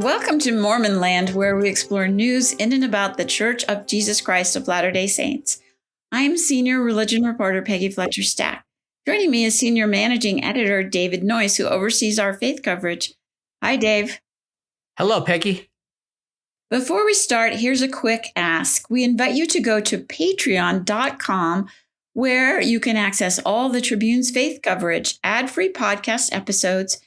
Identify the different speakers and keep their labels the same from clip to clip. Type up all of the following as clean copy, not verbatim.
Speaker 1: Welcome to Mormon Land, where we explore news in and about the Church of Jesus Christ of Latter-day Saints. I'm senior religion reporter Peggy Fletcher Stack. Joining me is senior managing editor David Noyce, who oversees our faith coverage. Hi, Dave.
Speaker 2: Hello, Peggy.
Speaker 1: Before we start, here's a quick ask. We invite you to go to patreon.com, where you can access all the Tribune's faith coverage, ad-free podcast episodes,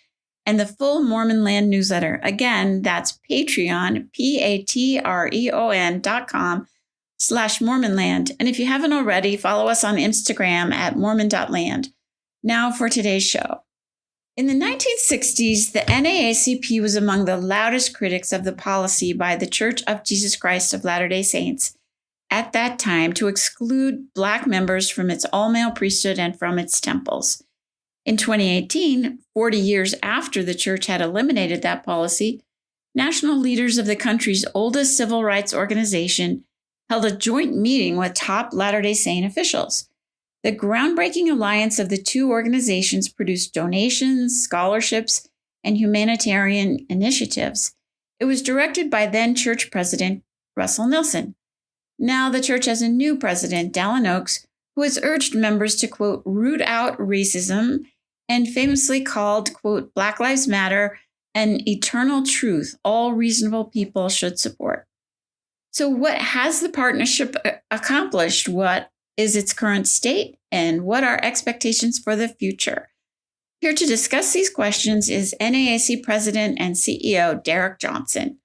Speaker 1: and the full Mormon Land newsletter. Again, that's Patreon, patreon.com/MormonLand. And if you haven't already, follow us on Instagram at mormon.land. Now for today's show. In the 1960s, the NAACP was among the loudest critics of the policy by the Church of Jesus Christ of Latter-day Saints at that time to exclude Black members from its all-male priesthood and from its temples. In 2018, 40 years after the church had eliminated that policy, national leaders of the country's oldest civil rights organization held a joint meeting with top Latter-day Saint officials. The groundbreaking alliance of the two organizations produced donations, scholarships, and humanitarian initiatives. It was directed by then church president Russell Nelson. Now the church has a new president, Dallin Oaks, who has urged members to, quote, root out racism and famously called, quote, Black Lives Matter an eternal truth all reasonable people should support. So what has the partnership accomplished? What is its current state? And what are expectations for the future? Here to discuss these questions is NAAC President and CEO Derrick Johnson.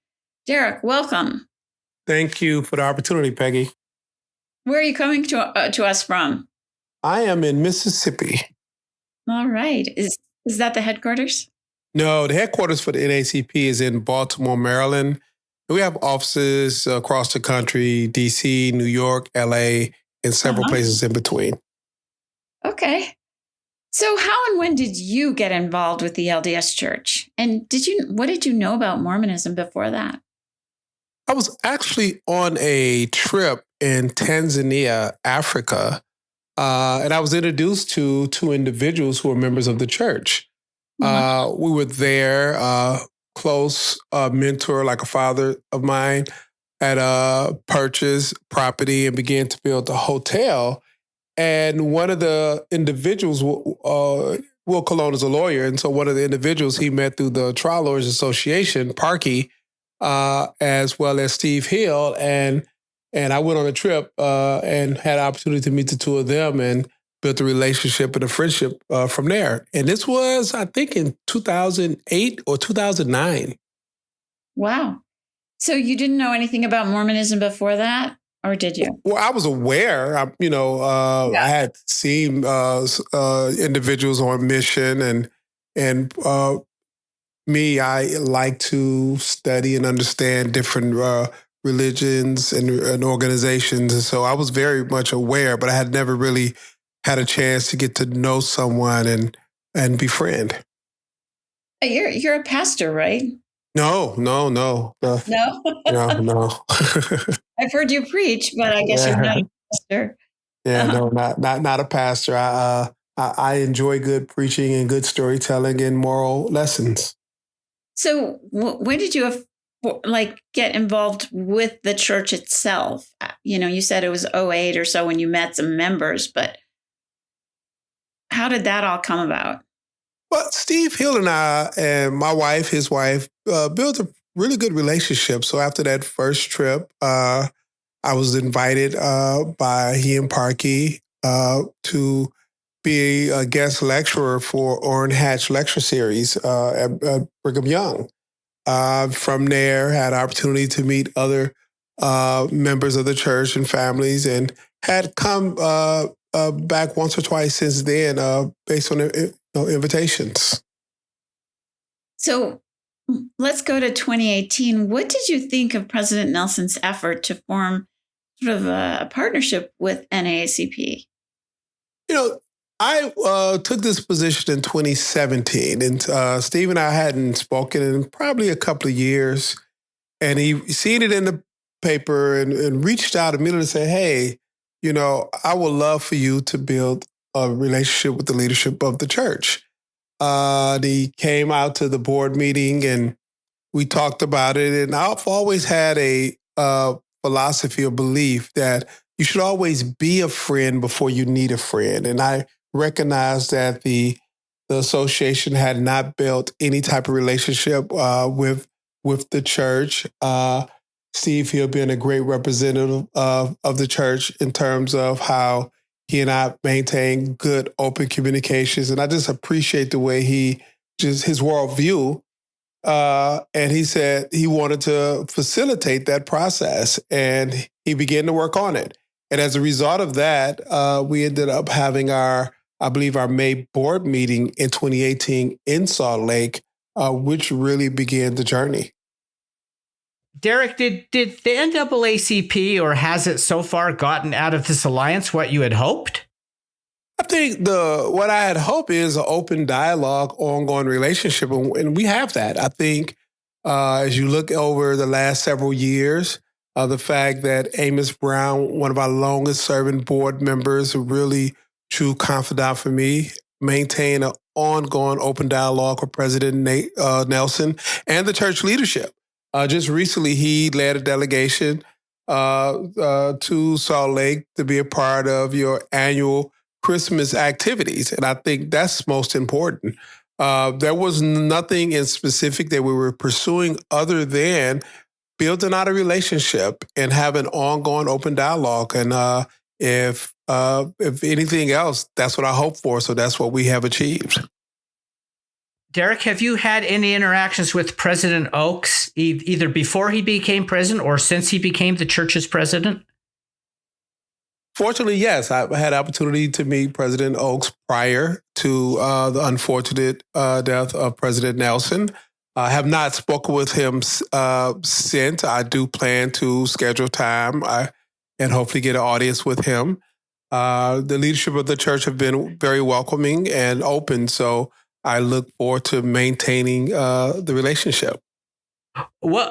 Speaker 1: Derrick, welcome.
Speaker 3: Thank you for the opportunity, Peggy.
Speaker 1: Where are you coming to us from?
Speaker 3: I am in Mississippi.
Speaker 1: All right. Is that the headquarters?
Speaker 3: No, the headquarters for the NAACP is in Baltimore, Maryland. We have offices across the country, D.C., New York, L.A., and several places in between.
Speaker 1: Okay. So how and when did you get involved with the LDS Church? And what did you know about Mormonism before that?
Speaker 3: I was actually on a trip in Tanzania, Africa, and I was introduced to two individuals who were members of the church. We were there, close mentor, like a father of mine, had purchased property and began to build a hotel. And one of the individuals, Will Colon is a lawyer, and so one of the individuals he met through the Trial Lawyers Association, Parkey, as well as Steve Hill, and I went on a trip and had an opportunity to meet the two of them and built a relationship and a friendship from there. And this was, I think, in 2008 or 2009.
Speaker 1: Wow. So you didn't know anything about Mormonism before that, or did you? Well,
Speaker 3: I was aware. I had seen individuals on mission, and me, I like to study and understand different religions and organizations. And so I was very much aware, but I had never really had a chance to get to know someone and befriend.
Speaker 1: You're a pastor, right?
Speaker 3: No.
Speaker 1: No?
Speaker 3: No.
Speaker 1: I've heard you preach, but I guess you're not a pastor.
Speaker 3: Yeah, no, not a pastor. I enjoy good preaching and good storytelling and moral lessons.
Speaker 1: So when did you get involved with the church itself? You said it was 2008 or so when you met some members, but how did that all come about?
Speaker 3: Well, Steve Hill and I and my wife, his wife, built a really good relationship. So after that first trip, I was invited by he and Parkey to be a guest lecturer for Orrin Hatch lecture series at Brigham Young. From there, had an opportunity to meet other members of the church and families, and had come back once or twice since then, based on invitations.
Speaker 1: So let's go to 2018. What did you think of President Nelson's effort to form sort of a partnership with NAACP?
Speaker 3: I took this position in 2017, and Steve and I hadn't spoken in probably a couple of years, and he seen it in the paper and reached out immediately to say, hey, I would love for you to build a relationship with the leadership of the church. He came out to the board meeting, and we talked about it, and I've always had a philosophy or belief that you should always be a friend before you need a friend. And I recognized that the association had not built any type of relationship with the church. Steve Hill being a great representative of the church in terms of how he and I maintain good open communications. And I just appreciate the way his worldview. And he said he wanted to facilitate that process, and he began to work on it. And as a result of that, we ended up having our May board meeting in 2018 in Salt Lake, which really began the journey.
Speaker 2: Derrick, did the NAACP, or has it so far gotten out of this alliance what you had hoped?
Speaker 3: I think what I had hoped is an open dialogue, ongoing relationship, and we have that. I think as you look over the last several years, the fact that Amos Brown, one of our longest serving board members, a really true confidant for me, maintain an ongoing open dialogue with President Nelson and the church leadership. Just recently, he led a delegation to Salt Lake to be a part of your annual Christmas activities. And I think that's most important. There was nothing in specific that we were pursuing other than building out a relationship and having ongoing open dialogue. And if anything else, that's what I hope for. So that's what we have achieved.
Speaker 2: Derrick, have you had any interactions with President Oaks, either before he became president or since he became the church's president?
Speaker 3: Fortunately, yes. I had the opportunity to meet President Oaks prior to the unfortunate death of President Nelson. I have not spoken with him since. I do plan to schedule time and hopefully get an audience with him. The leadership of the church have been very welcoming and open, so I look forward to maintaining the relationship.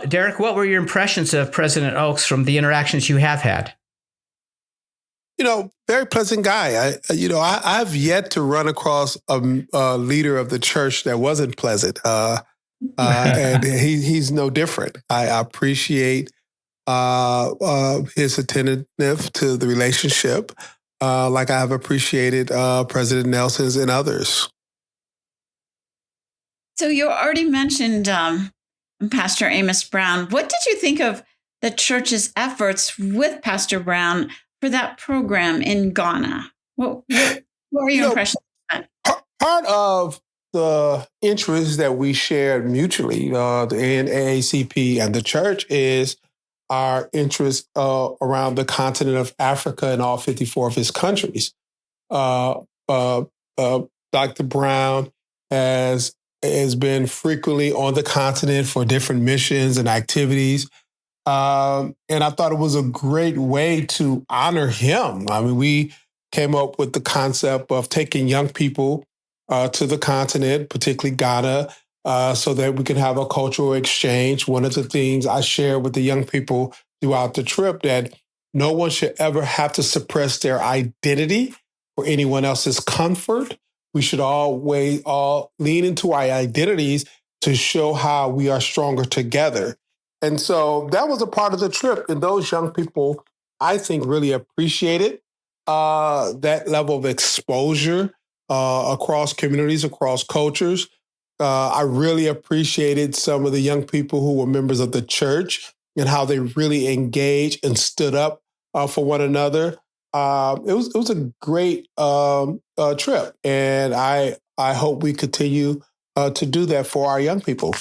Speaker 2: Derrick, what were your impressions of President Oaks from the interactions you have had?
Speaker 3: Very pleasant guy. I've yet to run across a leader of the church that wasn't pleasant, and he's no different. I appreciate his attentiveness to the relationship, like I have appreciated President Nelson's and others.
Speaker 1: So you already mentioned Pastor Amos Brown. What did you think of the church's efforts with Pastor Brown for that program in Ghana? What were your impressions of that?
Speaker 3: Part of the interest that we shared mutually, the NAACP and the church, is our interest around the continent of Africa and all 54 of its countries. Dr. Brown has been frequently on the continent for different missions and activities. And I thought it was a great way to honor him. I mean, we came up with the concept of taking young people to the continent, particularly Ghana, so that we can have a cultural exchange. One of the things I share with the young people throughout the trip, that no one should ever have to suppress their identity for anyone else's comfort. We should always all lean into our identities to show how we are stronger together. And so that was a part of the trip. And those young people, I think, really appreciated that level of exposure across communities, across cultures. I really appreciated some of the young people who were members of the church and how they really engaged and stood up for one another. It was a great trip, and I hope we continue to do that for our young people.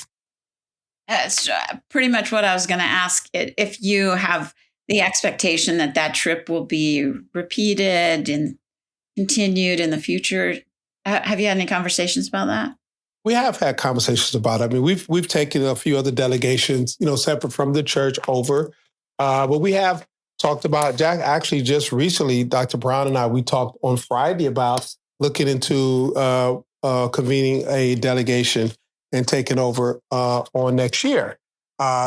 Speaker 1: That's pretty much what I was going to ask. If you have the expectation that trip will be repeated and continued in the future, have you had any conversations about that?
Speaker 3: We have had conversations about it. I mean, we've taken a few other delegations, separate from the church over, but we have talked about, Jack, actually just recently, Dr. Brown and I, we talked on Friday about looking into convening a delegation and taking over on next year.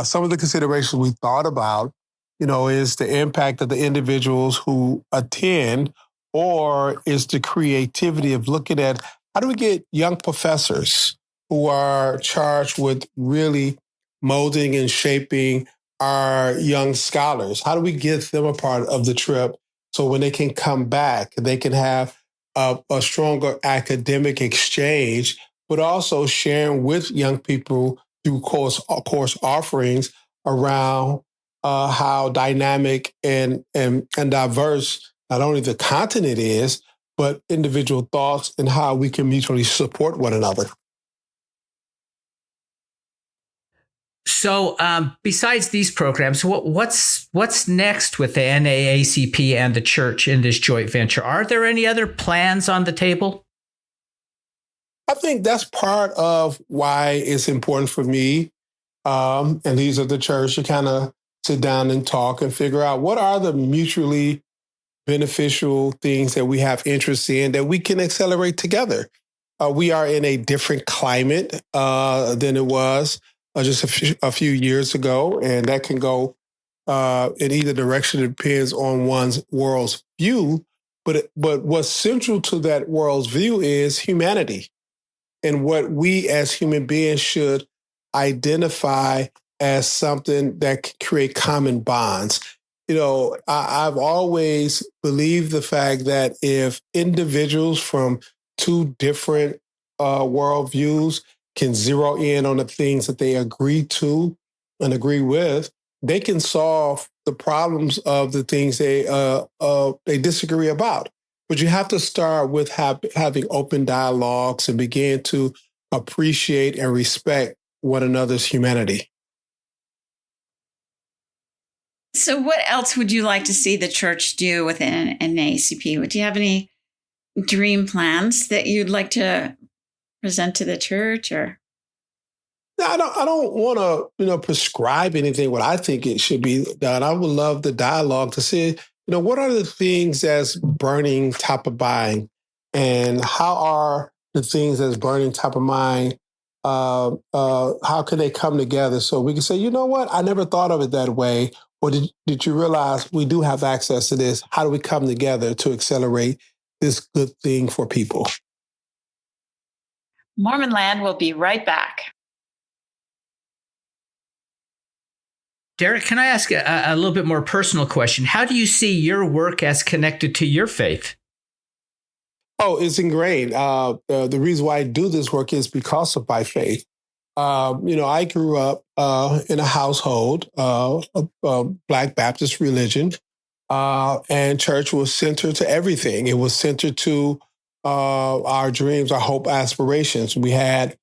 Speaker 3: Some of the considerations we thought about, is the impact of the individuals who attend, or is the creativity of looking at how do we get young professors who are charged with really molding and shaping our young scholars? How do we get them a part of the trip so when they can come back, they can have a stronger academic exchange, but also sharing with young people through course offerings around how dynamic and diverse not only the continent is, but individual thoughts and how we can mutually support one another.
Speaker 2: So, besides these programs, what's next with the NAACP and the church in this joint venture? Are there any other plans on the table?
Speaker 3: I think that's part of why it's important for me and leaders of the church to kind of sit down and talk and figure out what are the mutually beneficial things that we have interest in that we can accelerate together. We are in a different climate than it was just a few years ago, and that can go in either direction. It depends on one's world's view. But what's central to that world's view is humanity and what we as human beings should identify as something that can create common bonds. You know, I've always believed the fact that if individuals from two different worldviews can zero in on the things that they agree to and agree with, they can solve the problems of the things they disagree about. But you have to start with having open dialogues and begin to appreciate and respect one another's humanity.
Speaker 1: So what else would you like to see the church do within NAACP? Would you have any dream plans that you'd like to present to the church? Or
Speaker 3: No, I don't want to, prescribe anything what I think it should be done. I would love the dialogue to see, what are the things that's burning top of mind, and how are the things that's burning top of mind? How can they come together so we can say, you know what, I never thought of it that way. Or did you realize we do have access to this? How do we come together to accelerate this good thing for people?
Speaker 1: Mormon Land will be right back.
Speaker 2: Derrick, can I ask a little bit more personal question? How do you see your work as connected to your faith?
Speaker 3: Oh, it's ingrained. The reason why I do this work is because of my faith. I grew up in a household, Black Baptist religion, and church was centered to everything. It was centered to our dreams, our hope, aspirations. We had,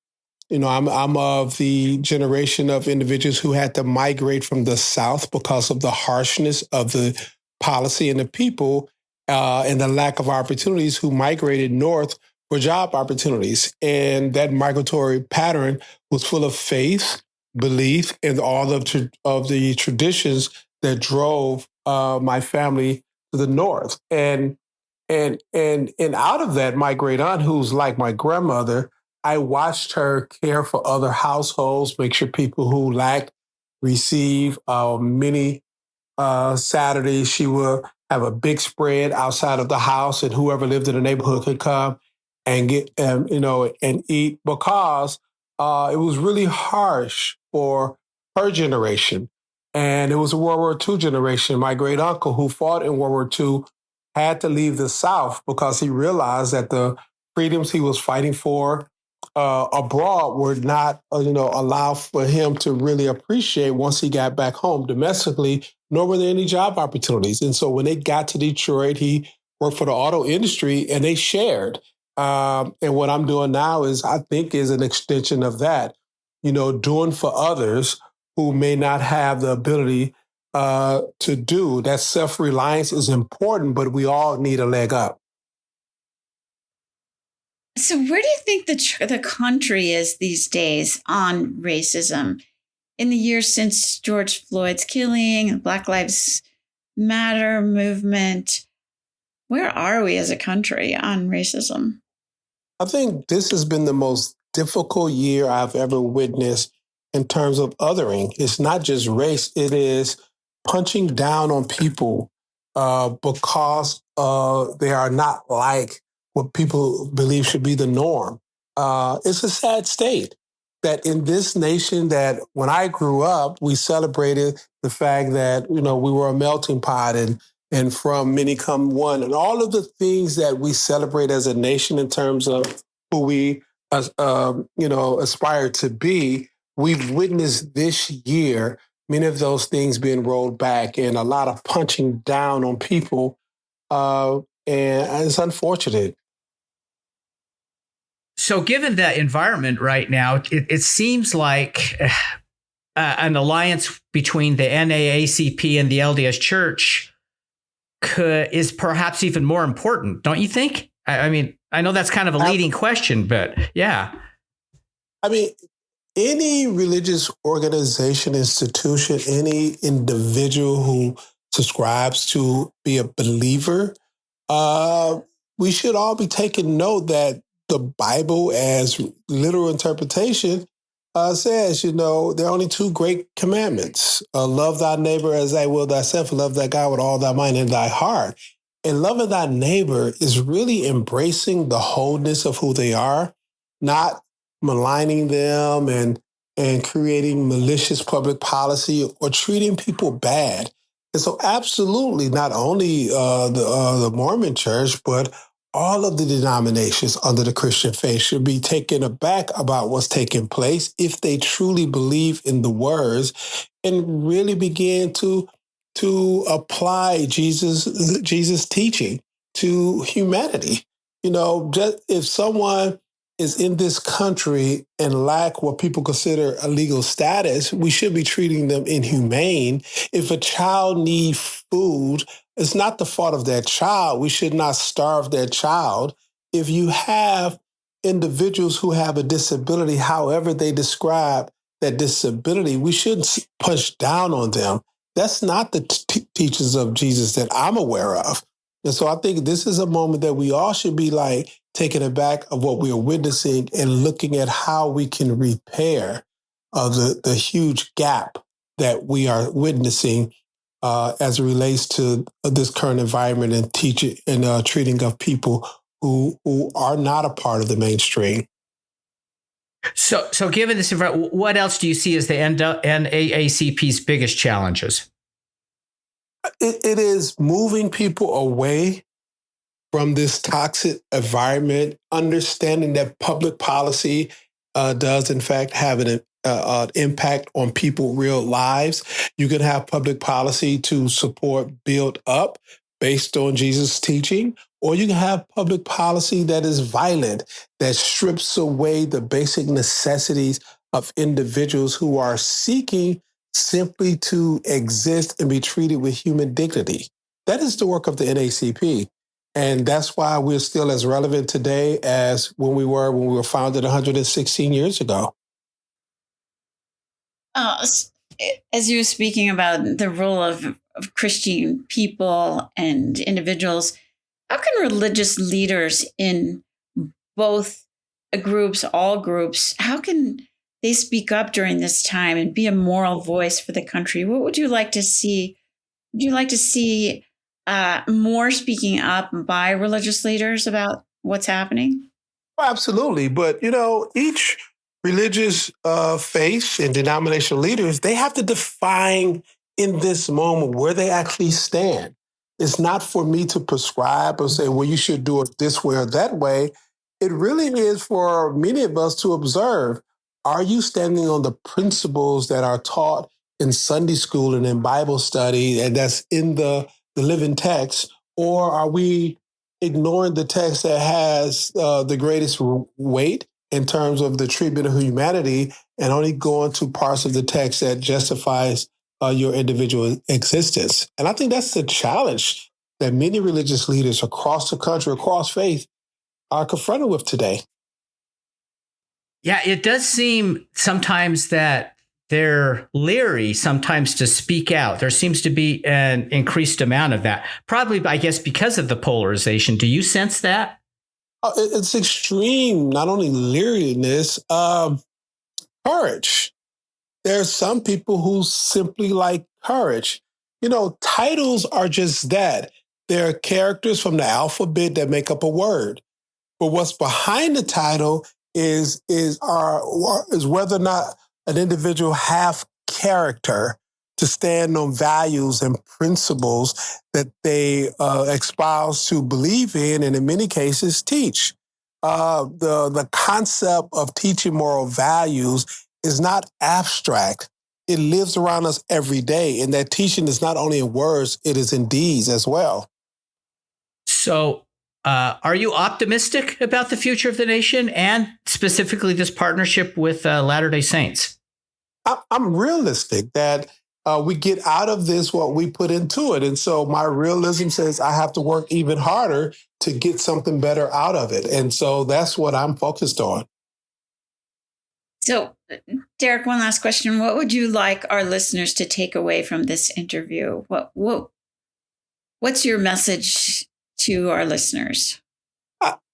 Speaker 3: I'm of the generation of individuals who had to migrate from the South because of the harshness of the policy and the people and the lack of opportunities, who migrated north for job opportunities. And that migratory pattern was full of faith, belief, and all of the traditions that drove my family to the north. And out of that, my great aunt, who's like my grandmother, I watched her care for other households, make sure people who lacked receive. Many Saturdays, she would have a big spread outside of the house, and whoever lived in the neighborhood could come and get, and eat, because it was really harsh for her generation. And it was a World War II generation. My great uncle, who fought in World War II, had to leave the South because he realized that the freedoms he was fighting for abroad were not, allowed for him to really appreciate once he got back home domestically, nor were there any job opportunities. And so when they got to Detroit, he worked for the auto industry, and they shared. And what I'm doing now is an extension of that, doing for others who may not have the ability to do. That self-reliance is important, but we all need a leg up.
Speaker 1: So where do you think the country is these days on racism? In the years since George Floyd's killing and Black Lives Matter movement, where are we as a country on racism?
Speaker 3: I think this has been the most difficult year I've ever witnessed in terms of othering. It's not just race, it is punching down on people because they are not like what people believe should be the norm. It's a sad state that in this nation, that when I grew up, we celebrated the fact that, we were a melting pot, and from many come one, and all of the things that we celebrate as a nation in terms of who we, aspire to be. We've witnessed this year many of those things being rolled back, and a lot of punching down on people, and it's unfortunate.
Speaker 2: So, given that environment right now, it seems like an alliance between the NAACP and the LDS Church is perhaps even more important, don't you think? I mean, I know that's kind of a leading question, but yeah.
Speaker 3: I mean, any religious organization, institution, any individual who subscribes to be a believer, we should all be taking note that the Bible, as literal interpretation, says, there are only two great commandments. Love thy neighbor as thy will thyself, love thy God with all thy mind and thy heart. And loving thy neighbor is really embracing the wholeness of who they are, not maligning them and creating malicious public policy or treating people bad. And so absolutely, not only the Mormon Church, but all of the denominations under the Christian faith should be taken aback about what's taking place if they truly believe in the words and really begin to apply Jesus' teaching to humanity. Just if someone is in this country and lack what people consider a legal status, we should be treating them inhumane. If a child needs food, it's not the fault of that child. We should not starve that child. If you have individuals who have a disability, however they describe that disability, we shouldn't punch down on them. That's not the teachings of Jesus that I'm aware of. And so I think this is a moment that we all should be taken aback of what we are witnessing and looking at how we can repair the huge gap that we are witnessing as it relates to this current environment and treating of people who are not a part of the mainstream.
Speaker 2: So given this, what else do you see as the NAACP's biggest challenges?
Speaker 3: It is moving people away from this toxic environment, understanding that public policy does, in fact, have an impact on people's real lives. You can have public policy to support, build up based on Jesus' teaching, or you can have public policy that is violent, that strips away the basic necessities of individuals who are seeking simply to exist and be treated with human dignity. That is the work of the NAACP. And that's why we're still as relevant today as when we were founded 116 years ago.
Speaker 1: As you were speaking about the role of Christian people and individuals, how can religious leaders in both groups, all groups, how can they speak up during this time and be a moral voice for the country? What would you like to see? Would you like to see more speaking up by religious leaders about what's happening?
Speaker 3: Well, absolutely. But, each religious faith and denominational leaders, they have to define in this moment where they actually stand. It's not for me to prescribe or say, well, you should do it this way or that way. It really is for many of us to observe. Are you standing on the principles that are taught in Sunday school and in Bible study, and that's in the living text, or are we ignoring the text that has the greatest weight in terms of the treatment of humanity and only going to parts of the text that justifies your individual existence? And I think that's the challenge that many religious leaders across the country, across faith, are confronted with today.
Speaker 2: Yeah, it does seem sometimes that they're leery sometimes to speak out. There seems to be an increased amount of that. Probably, I guess, because of the polarization. Do you sense that?
Speaker 3: It's extreme, not only leeriness, courage. There are some people who simply like courage. Titles are just that. They're characters from the alphabet that make up a word. But what's behind the title is whether or not an individual have character to stand on values and principles that they espouse to believe in, and in many cases teach. The concept of teaching moral values is not abstract. It lives around us every day, and that teaching is not only in words, it is in deeds as well.
Speaker 2: So, are you optimistic about the future of the nation and specifically this partnership with Latter-day Saints?
Speaker 3: I'm realistic that we get out of this what we put into it. And so my realism says I have to work even harder to get something better out of it. And so that's what I'm focused on.
Speaker 1: So, Derrick, one last question. What would you like our listeners to take away from this interview? What's your message to our listeners?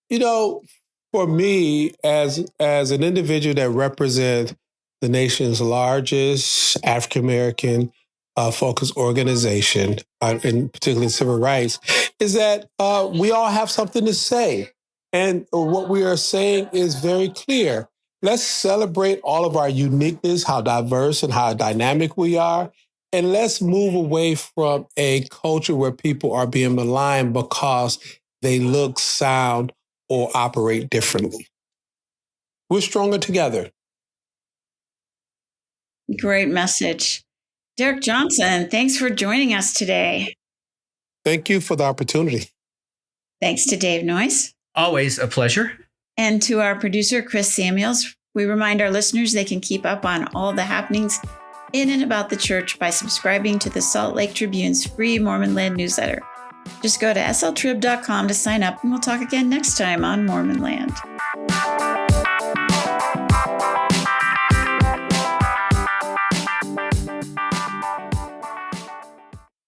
Speaker 3: For me, as an individual that represents the nation's largest African-American focused organization, and particularly civil rights, is that we all have something to say. And what we are saying is very clear. Let's celebrate all of our uniqueness, how diverse and how dynamic we are. And let's move away from a culture where people are being maligned because they look, sound, or operate differently. We're stronger together.
Speaker 1: Great message. Derrick Johnson, thanks for joining us today.
Speaker 3: Thank you for the opportunity.
Speaker 1: Thanks to Dave Noyce.
Speaker 2: Always a pleasure.
Speaker 1: And to our producer, Chris Samuels. We remind our listeners they can keep up on all the happenings in and about the church by subscribing to the Salt Lake Tribune's free Mormon Land newsletter. Just go to sltrib.com to sign up, and we'll talk again next time on Mormon Land.